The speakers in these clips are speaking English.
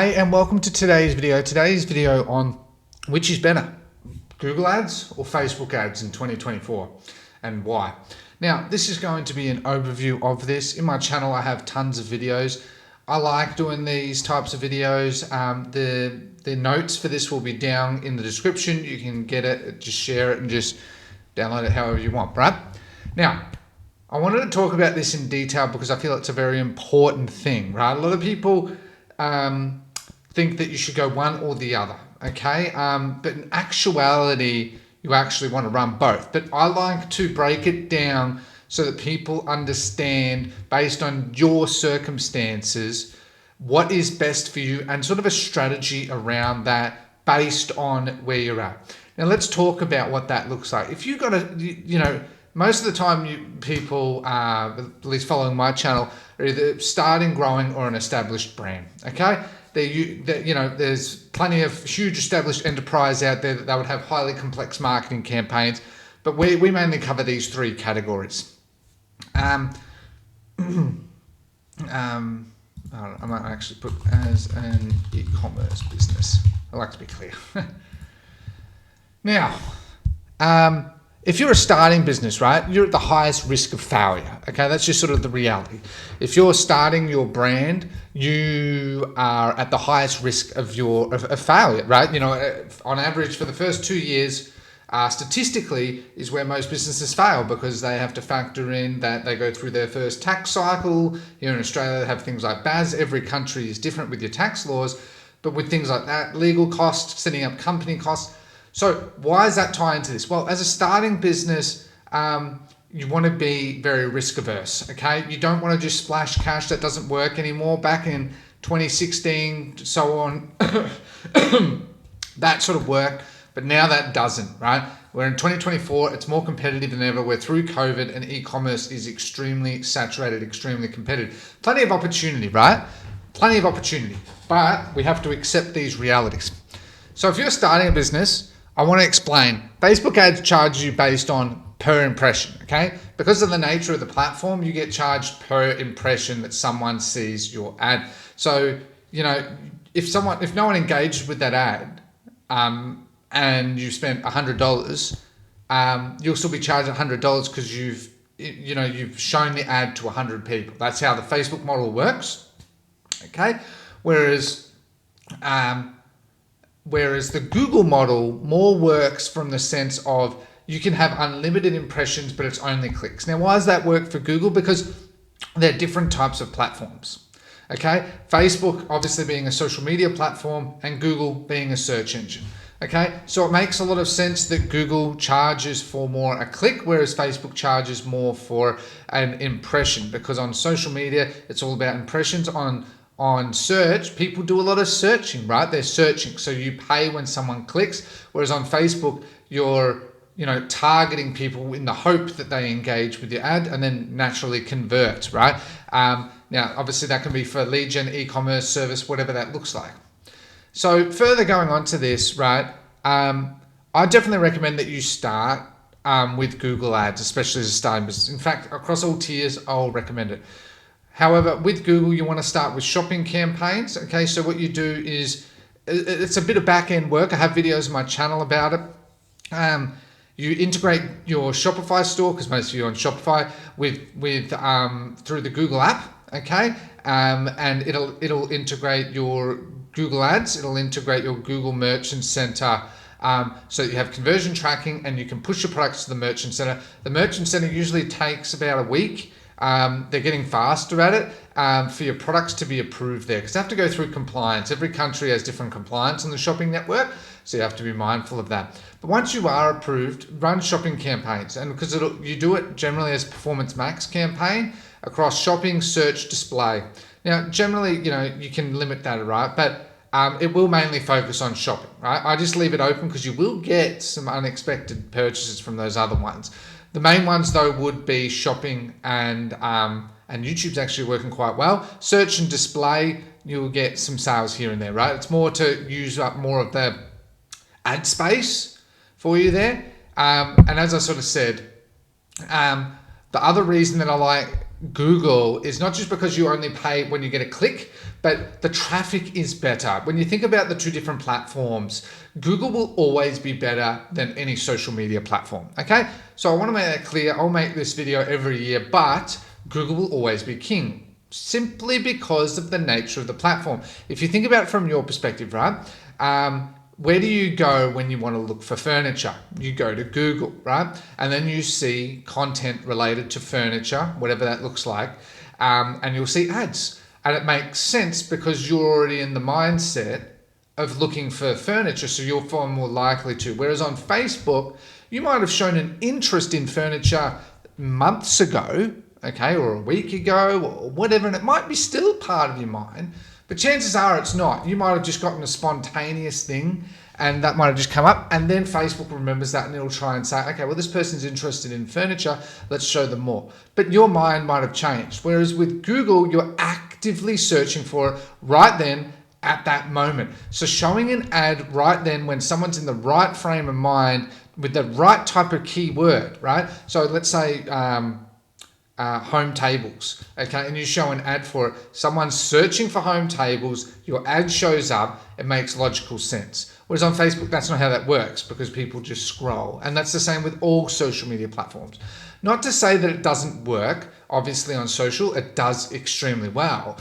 Hey, and welcome to today's video. Today's video on which is better, Google ads or Facebook ads in 2024 and why. Now, this is going to be an overview of this. In my channel, I have tons of videos. I like doing these types of videos. The notes for this will be down in the description. You can get it, just share it and just download it however you want, right? Now, I wanted to talk about this in detail because I feel it's a very important thing, right? A lot of people think that you should go one or the other, okay? But in actuality, you actually want to run both. But I like to break it down so that people understand based on your circumstances what is best for you and sort of a strategy around that based on where you're at. Now let's talk about what that looks like. If you got most of the time people, at least following my channel, are either starting, growing, or an established brand, okay? There's plenty of huge established enterprise out there that they would have highly complex marketing campaigns, but we mainly cover these three categories. I might actually put as an e-commerce business. I like to be clear. Now, if you're a starting business, right, you're at the highest risk of failure. Okay, that's just sort of the reality. If you're starting your brand, you are at the highest risk of failure, right? You know, on average for the first 2 years, statistically is where most businesses fail because they have to factor in that they go through their first tax cycle. Here in Australia, they have things like BAS. Every country is different with your tax laws, but with things like that, legal costs, setting up company costs. So why does that tie into this? Well, as a starting business, you want to be very risk averse, okay? You don't want to just splash cash. That doesn't work anymore. Back in 2016, so on, that sort of worked, but now that doesn't, right? We're in 2024, it's more competitive than ever. We're through COVID and e-commerce is extremely saturated, extremely competitive. Plenty of opportunity, right? Plenty of opportunity, but we have to accept these realities. So if you're starting a business, I want to explain. Facebook ads charge you based on per impression, okay? Because of the nature of the platform, you get charged per impression that someone sees your ad. So, you know, if no one engaged with that ad, and you spent $100, you'll still be charged $100 because you've shown the ad to 100 people. That's how the Facebook model works, okay? Whereas the Google model more works from the sense of you can have unlimited impressions, but it's only clicks. Now, why does that work for Google? Because they're different types of platforms, okay? Facebook obviously being a social media platform and Google being a search engine, okay? So it makes a lot of sense that Google charges for more a click, whereas Facebook charges more for an impression, because on social media, it's all about impressions. On search, people do a lot of searching, right? They're searching. So you pay when someone clicks, whereas on Facebook, you're, targeting people in the hope that they engage with your ad and then naturally convert, right? Now, obviously that can be for lead gen, e-commerce service, whatever that looks like. So further going on to this, right? I definitely recommend that you start with Google ads, especially as a starting business. In fact, across all tiers, I'll recommend it. However, with Google, you want to start with shopping campaigns. Okay, so what you do is, it's a bit of back-end work. I have videos on my channel about it. You integrate your Shopify store, because most of you are on Shopify, with through the Google app. Okay, and it'll integrate your Google ads. It'll integrate your Google Merchant Center. So you have conversion tracking, and you can push your products to the Merchant Center. The Merchant Center usually takes about a week. They're getting faster at it for your products to be approved there, because they have to go through compliance. Every country has different compliance on the shopping network, so you have to be mindful of that. But once you are approved, run shopping campaigns, and because you do it generally as Performance Max campaign across shopping, search, display. Now, generally, you can limit that, right? But it will mainly focus on shopping, right? I just leave it open because you will get some unexpected purchases from those other ones. The main ones, though, would be shopping and YouTube's actually working quite well. Search and display, you'll get some sales here and there, right? It's more to use up more of the ad space for you there. And as I sort of said, the other reason that I like, Google is not just because you only pay when you get a click, but the traffic is better. When you think about the two different platforms, Google will always be better than any social media platform, okay? So I want to make that clear. I'll make this video every year, but Google will always be king, simply because of the nature of the platform. If you think about it from your perspective, right? Where do you go when you want to look for furniture? You go to Google, right? And then you see content related to furniture, whatever that looks like, and you'll see ads. And it makes sense because you're already in the mindset of looking for furniture, so you're far more likely to. Whereas on Facebook, you might have shown an interest in furniture months ago, okay, or a week ago, or whatever, and it might be still part of your mind, but chances are it's not. You might have just gotten a spontaneous thing and that might have just come up, and then Facebook remembers that and it'll try and say, okay, well, this person's interested in furniture, let's show them more. But your mind might have changed. Whereas with Google, you're actively searching for it right then at that moment. So showing an ad right then when someone's in the right frame of mind with the right type of keyword, right? So let's say, home tables, okay, and you show an ad for it, someone's searching for home tables, your ad shows up, it makes logical sense. Whereas on Facebook, that's not how that works, because people just scroll. And that's the same with all social media platforms. Not to say that it doesn't work. Obviously on social, it does extremely well.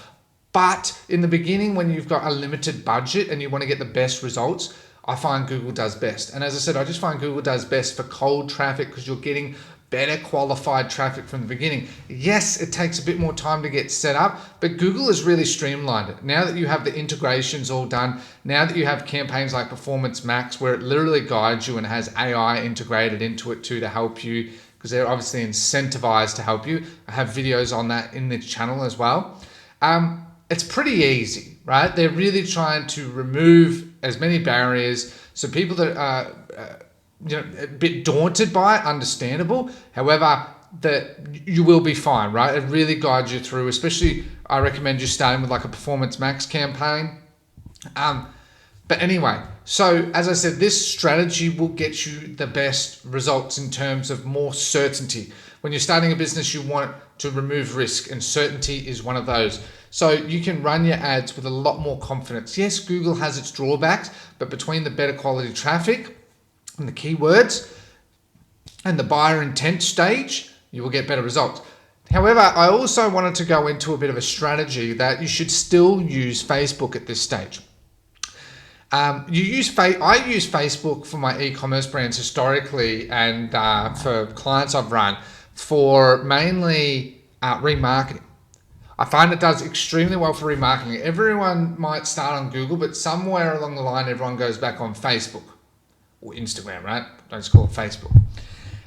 But in the beginning, when you've got a limited budget and you want to get the best results, I find Google does best. And as I said, I just find Google does best for cold traffic because you're getting better qualified traffic from the beginning. Yes, it takes a bit more time to get set up, but Google has really streamlined it. Now that you have the integrations all done, now that you have campaigns like Performance Max, where it literally guides you and has AI integrated into it too to help you, because they're obviously incentivized to help you. I have videos on that in this channel as well. It's pretty easy, right? They're really trying to remove as many barriers so people that are a bit daunted by it, understandable. However, that you will be fine, right? It really guides you through, especially I recommend you starting with like a Performance Max campaign. But anyway, so as I said, this strategy will get you the best results in terms of more certainty. When you're starting a business, you want to remove risk, and certainty is one of those. So you can run your ads with a lot more confidence. Yes, Google has its drawbacks, but between the better quality traffic and the keywords and the buyer intent stage, you will get better results. However, I also wanted to go into a bit of a strategy that you should still use Facebook at this stage. I use Facebook for my e-commerce brands historically, and for clients I've run for mainly remarketing. I find it does extremely well for remarketing. Everyone might start on Google, but somewhere along the line, everyone goes back on Facebook or Instagram, right? Let's call it Facebook.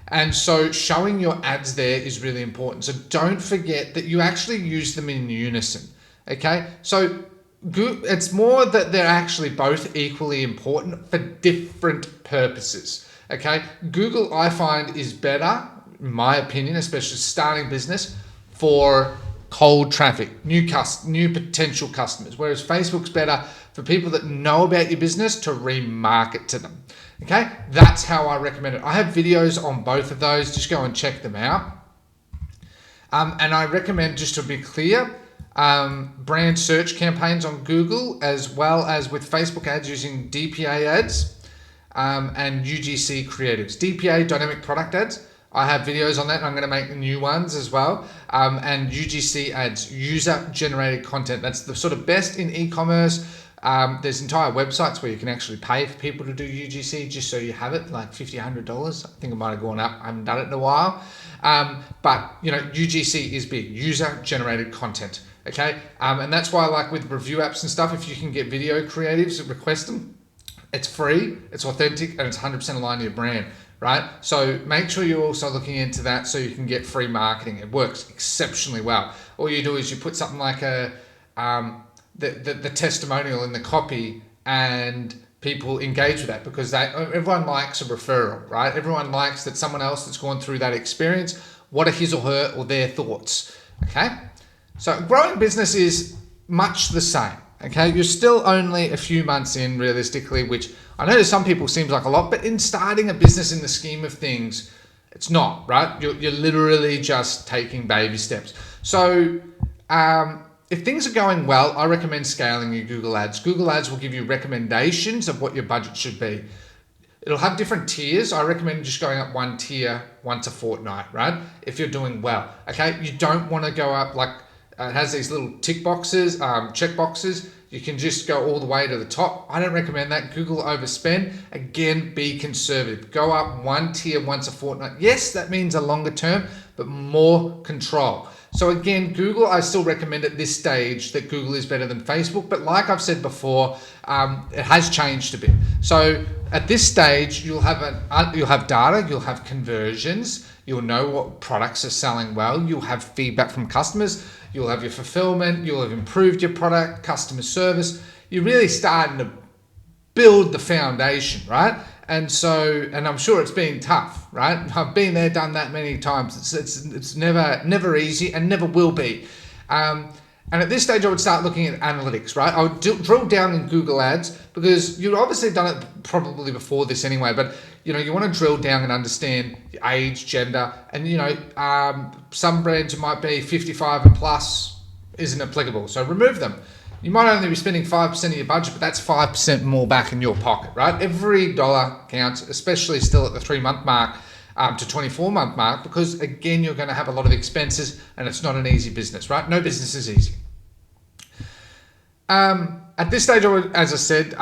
And so showing your ads there is really important. So don't forget that you actually use them in unison, okay? So it's more that they're actually both equally important for different purposes, okay? Google, I find, is better, in my opinion, especially starting business, for cold traffic, new potential customers, whereas Facebook's better for people that know about your business to remarket to them. Okay, that's how I recommend it. I have videos on both of those. Just go and check them out. And I recommend, just to be clear, brand search campaigns on Google, as well as with Facebook ads using DPA ads and UGC creatives. DPA, dynamic product ads. I have videos on that, and I'm going to make new ones as well. And UGC ads, user generated content. That's the sort of best in e-commerce. There's entire websites where you can actually pay for people to do UGC just so you have it, like $50, $100. I think it might have gone up. I haven't done it in a while. But you know, UGC is big, user generated content. Okay. And that's why, like with review apps and stuff, if you can get video creatives that request them, it's free, it's authentic, and it's 100% aligned to your brand, right? So make sure you're also looking into that so you can get free marketing. It works exceptionally well. All you do is you put something like the testimonial in the copy, and people engage with that because everyone likes a referral, right? Everyone likes that someone else that's gone through that experience, what are his or her or their thoughts, okay? So growing business is much the same, okay? You're still only a few months in realistically, which I know to some people seems like a lot, but in starting a business in the scheme of things, it's not, right? You're literally just taking baby steps. So if things are going well, I recommend scaling your Google Ads. Google Ads will give you recommendations of what your budget should be. It'll have different tiers. I recommend just going up one tier once a fortnight, right? If you're doing well, okay? You don't want to go up like, it has these little tick boxes, check boxes. You can just go all the way to the top. I don't recommend that. Google overspend. Again, be conservative. Go up one tier once a fortnight. Yes, that means a longer term, but more control. So again, Google, I still recommend at this stage that Google is better than Facebook. But like I've said before, it has changed a bit. So at this stage, you'll have data, you'll have conversions, you'll know what products are selling well, you'll have feedback from customers, you'll have your fulfillment, you'll have improved your product, customer service. You're really starting to build the foundation, right? And so, and I'm sure it's been tough, right? I've been there, done that many times. It's never easy and never will be. And at this stage, I would start looking at analytics, right? I would drill down in Google Ads because you've obviously done it probably before this anyway, but you want to drill down and understand age, gender, and some brands it might be 55 and plus isn't applicable, so remove them. You might only be spending 5% of your budget, but that's 5% more back in your pocket, right? Every dollar counts, especially still at the 3-month mark to 24-month mark, because again, you're going to have a lot of expenses and it's not an easy business, right? No business is easy. At this stage, I would, as I said,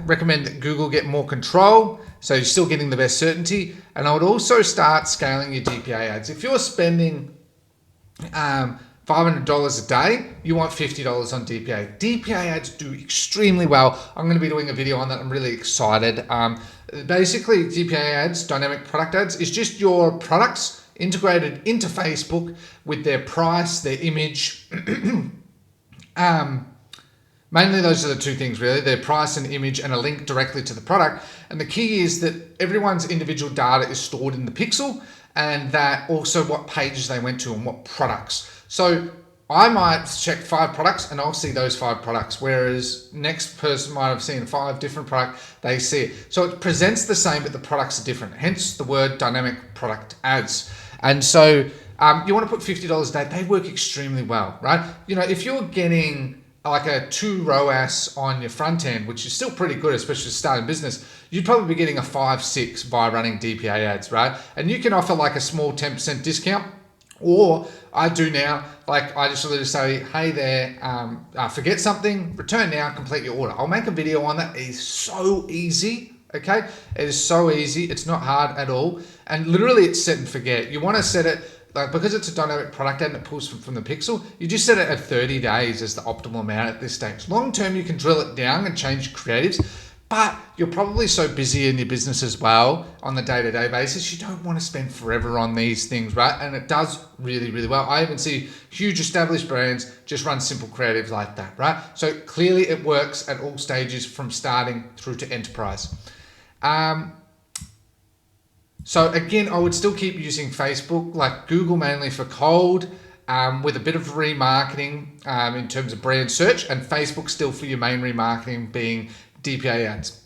recommend that Google get more control, so you're still getting the best certainty. And I would also start scaling your DPA ads. If you're spending $500 a day, you want $50 on DPA. DPA ads do extremely well. I'm going to be doing a video on that. I'm really excited. Basically, DPA ads, dynamic product ads, is just your products integrated into Facebook with their price, their image. Mainly those are the two things really, their price and image and a link directly to the product. And the key is that everyone's individual data is stored in the pixel, and that also what pages they went to and what products. So I might check 5 products and I'll see those 5 products, whereas next person might have seen 5 different products, they see it. So it presents the same, but the products are different. Hence the word dynamic product ads. And so you want to put $50 a day. They work extremely well, right? If you're getting like a 2 ROAS on your front end, which is still pretty good, especially starting business, you'd probably be getting a 5-6 by running DPA ads, right? And you can offer like a small 10% discount. Or I do now, like I just literally say, hey there, forget something, return now, complete your order. I'll make a video on that. It is so easy, okay? It is so easy. It's not hard at all. And literally it's set and forget. You want to set it, like because it's a dynamic product ad and it pulls from the pixel, you just set it at 30 days as the optimal amount at this stage. Long term, you can drill it down and change creatives, but you're probably so busy in your business as well on the day-to-day basis, you don't want to spend forever on these things, right? And it does really, really well. I even see huge established brands just run simple creatives like that, right? So clearly it works at all stages from starting through to enterprise. So again, I would still keep using Facebook, like Google mainly for cold, with a bit of remarketing in terms of brand search, and Facebook still for your main remarketing being DPA ads.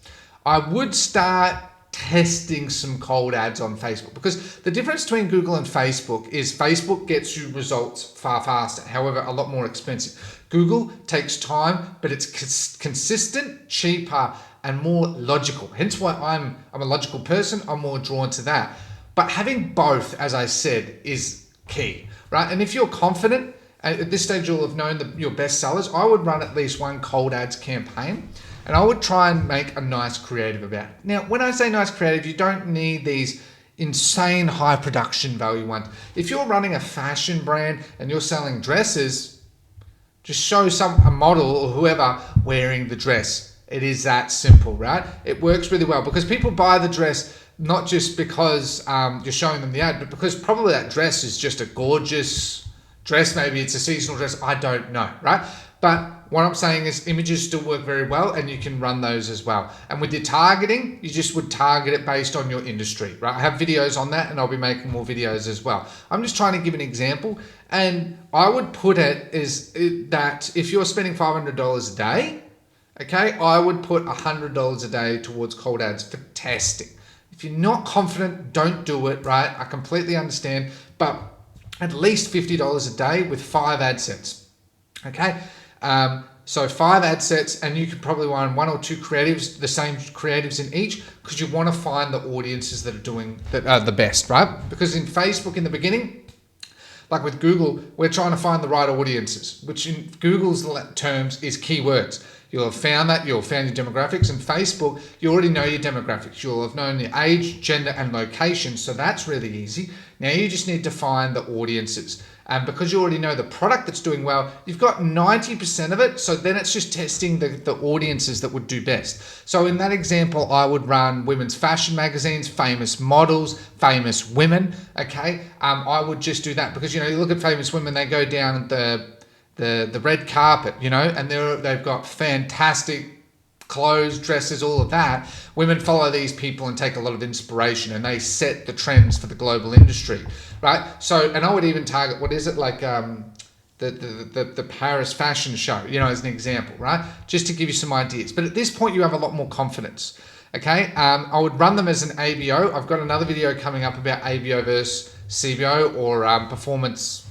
I would start testing some cold ads on Facebook, because the difference between Google and Facebook is Facebook gets you results far faster, however, a lot more expensive. Google takes time, but it's consistent, cheaper, and more logical. Hence why I'm a logical person. I'm more drawn to that. But having both, as I said, is key, right? And if you're confident, at this stage you'll have known your best sellers, I would run at least one cold ads campaign, and I would try and make a nice creative about it. Now, when I say nice creative, you don't need these insane high production value ones. If you're running a fashion brand and you're selling dresses, just show a model or whoever wearing the dress. It is that simple, right? It works really well because people buy the dress not just because you're showing them the ad, but because probably that dress is just a gorgeous dress. Maybe it's a seasonal dress. I don't know, right? But what I'm saying is images still work very well, and you can run those as well. And with your targeting, you just would target it based on your industry, right? I have videos on that, and I'll be making more videos as well. I'm just trying to give an example, and I would put it is that if you're spending $500 a day, okay, I would put $100 a day towards cold ads for testing. If you're not confident, don't do it, right? I completely understand, but at least $50 a day with 5 ad sets. Okay, so 5 ad sets, and you could probably run 1 or 2 creatives, the same creatives in each, because you want to find the audiences that are the best, right? Because in Facebook in the beginning, like with Google, we're trying to find the right audiences, which in Google's terms is keywords. You'll have found that, you'll have found your demographics. And Facebook, you already know your demographics. You'll have known your age, gender, and location. So that's really easy. Now you just need to find the audiences. And because you already know the product that's doing well, you've got 90% of it. So then it's just testing the audiences that would do best. So in that example, I would run women's fashion magazines, famous models, famous women. Okay. I would just do that because, you look at famous women, they go down the red carpet, and they've got fantastic clothes, dresses, all of that. Women follow these people and take a lot of inspiration, and they set the trends for the global industry, right? So, and I would even target, what is it, like the Paris fashion show, as an example, right? Just to give you some ideas. But at this point, you have a lot more confidence, okay? I would run them as an ABO. I've got another video coming up about ABO versus CBO, or performance.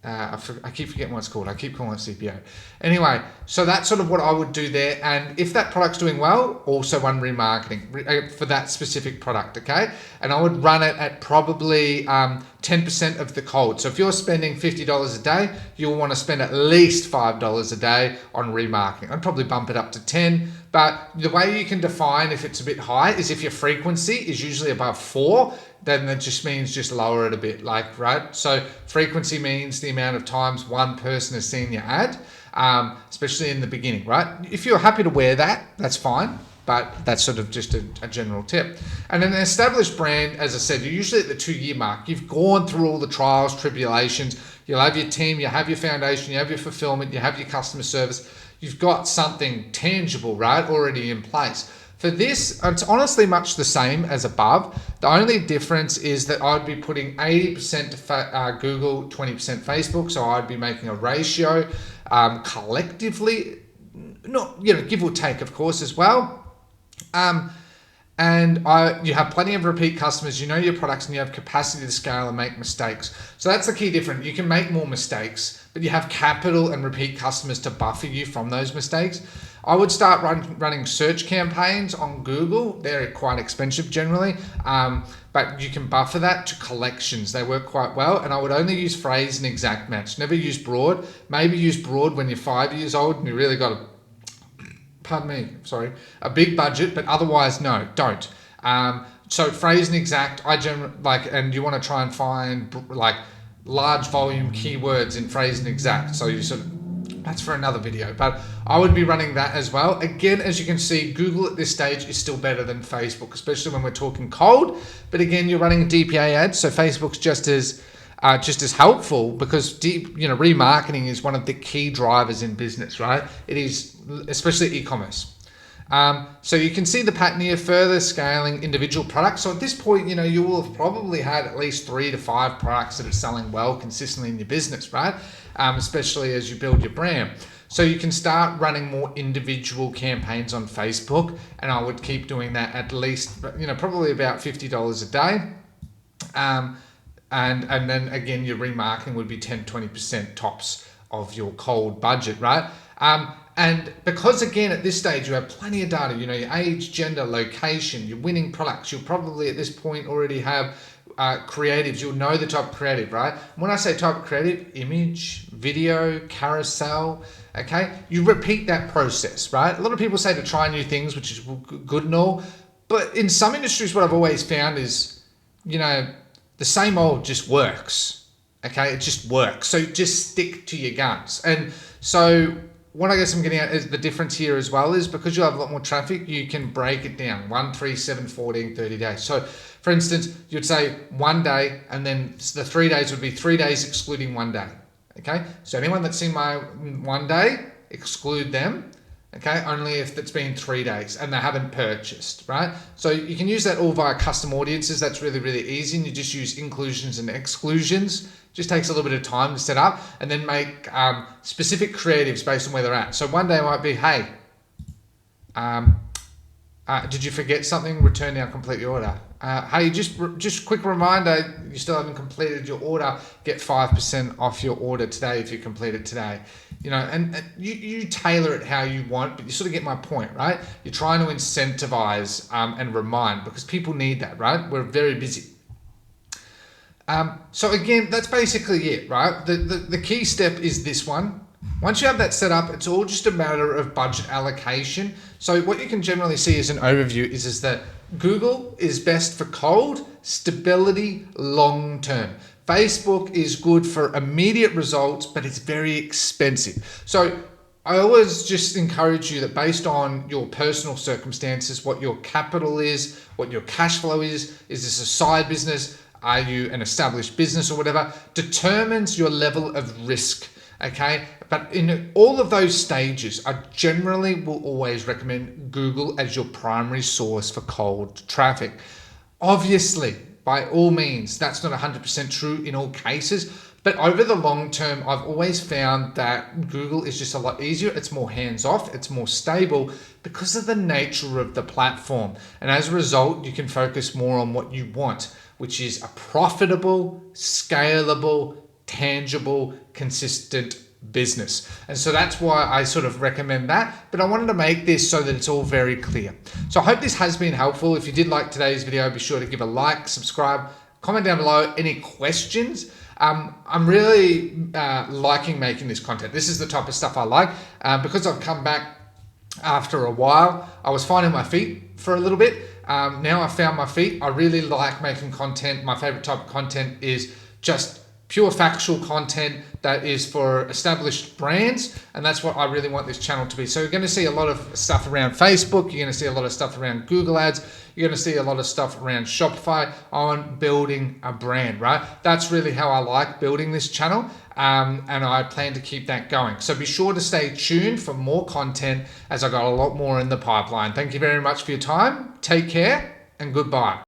I keep forgetting what it's called. I keep calling it CPO. Anyway, so that's sort of what I would do there. And if that product's doing well, also run remarketing for that specific product, okay? And I would run it at probably 10% of the cold. So if you're spending $50 a day, you'll want to spend at least $5 a day on remarketing. I'd probably bump it up to 10. But the way you can define if it's a bit high is if your frequency is usually above 4, then that just means just lower it a bit, right? So frequency means the amount of times one person has seen your ad, especially in the beginning, right? If you're happy to wear that, that's fine, but that's sort of just a general tip. And an established brand, as I said, you're usually at the 2-year mark. You've gone through all the trials, tribulations. You'll have your team, you have your foundation, you have your fulfillment, you have your customer service. You've got something tangible, right, already in place. For this, it's honestly much the same as above. The only difference is that I'd be putting 80% to Google, 20% Facebook. So I'd be making a ratio collectively, not, give or take, of course, as well. And you have plenty of repeat customers, you know your products, and you have capacity to scale and make mistakes. So that's the key difference. You can make more mistakes, but you have capital and repeat customers to buffer you from those mistakes. I would start running search campaigns on Google. They're quite expensive generally, but you can buffer that to collections. They work quite well. And I would only use phrase and exact match. Never use broad. Maybe use broad when you're 5 years old and you really got a big budget, but otherwise, no, don't. So phrase and exact, I generally and you want to try and find large volume keywords in phrase and exact. So you that's for another video, but I would be running that as well. Again, as you can see, Google at this stage is still better than Facebook, especially when we're talking cold. But again, you're running a DPA ad, so Facebook's just as helpful because remarketing is one of the key drivers in business, right? It is, especially e-commerce. So you can see the pattern here, further scaling individual products. So at this point, you will have probably had at least 3 to 5 products that are selling well consistently in your business, right? Especially as you build your brand. So you can start running more individual campaigns on Facebook, and I would keep doing that at least, probably about $50 a day. And then again, your remarketing would be 10-20% tops of your cold budget, right? And because again, at this stage, you have plenty of data, your age, gender, location, your winning products, you'll probably at this point already have creatives. You'll know the type of creative, right? When I say type of creative, image, video, carousel, okay? You repeat that process, right? A lot of people say to try new things, which is good and all, but in some industries, what I've always found is, the same old just works, okay? It just works. So just stick to your guns. And so what I guess I'm getting at is the difference here as well is because you have a lot more traffic, you can break it down 1, 3, 7, 14, 30 days. So for instance, you'd say 1 day, and then the 3 days would be 3 days excluding 1 day. Okay. So anyone that's seen my 1 day, exclude them. Okay. Only if it's been 3 days and they haven't purchased, right? So you can use that all via custom audiences. That's really, really easy. And you just use inclusions and exclusions. Just takes a little bit of time to set up, and then make specific creatives based on where they're at. So 1 day might be, hey, did you forget something? Return now, complete your order. Hey, just quick reminder, you still haven't completed your order, get 5% off your order today if you complete it today. And you tailor it how you want, but you sort of get my point, right? You're trying to incentivize and remind, because people need that, right? We're very busy. So again, that's basically it, right? The key step is this one. Once you have that set up, it's all just a matter of budget allocation. So what you can generally see as an overview is that Google is best for cold, stability, long term. Facebook is good for immediate results, but it's very expensive. So I always just encourage you that based on your personal circumstances, what your capital is, what your cash flow is this a side business? Are you an established business or whatever? Determines your level of risk. Okay, but in all of those stages, I generally will always recommend Google as your primary source for cold traffic. Obviously, by all means, that's not 100% true in all cases, but over the long term, I've always found that Google is just a lot easier. It's more hands-off, it's more stable because of the nature of the platform. And as a result, you can focus more on what you want, which is a profitable, scalable, tangible, consistent business. And so that's why I sort of recommend that, but I wanted to make this so that it's all very clear. So I hope this has been helpful. If you did like today's video, be sure to give a like, subscribe, comment down below any questions. I'm really liking making this content. This is the type of stuff I like because I've come back after a while. I was finding my feet for a little bit. Now I've found my feet. I really like making content. My favorite type of content is just pure factual content that is for established brands, and that's what I really want this channel to be. So you're going to see a lot of stuff around Facebook, you're going to see a lot of stuff around Google Ads, you're going to see a lot of stuff around Shopify on building a brand, right? That's really how I like building this channel, and I plan to keep that going. So be sure to stay tuned for more content as I got a lot more in the pipeline. Thank you very much for your time. Take care and goodbye.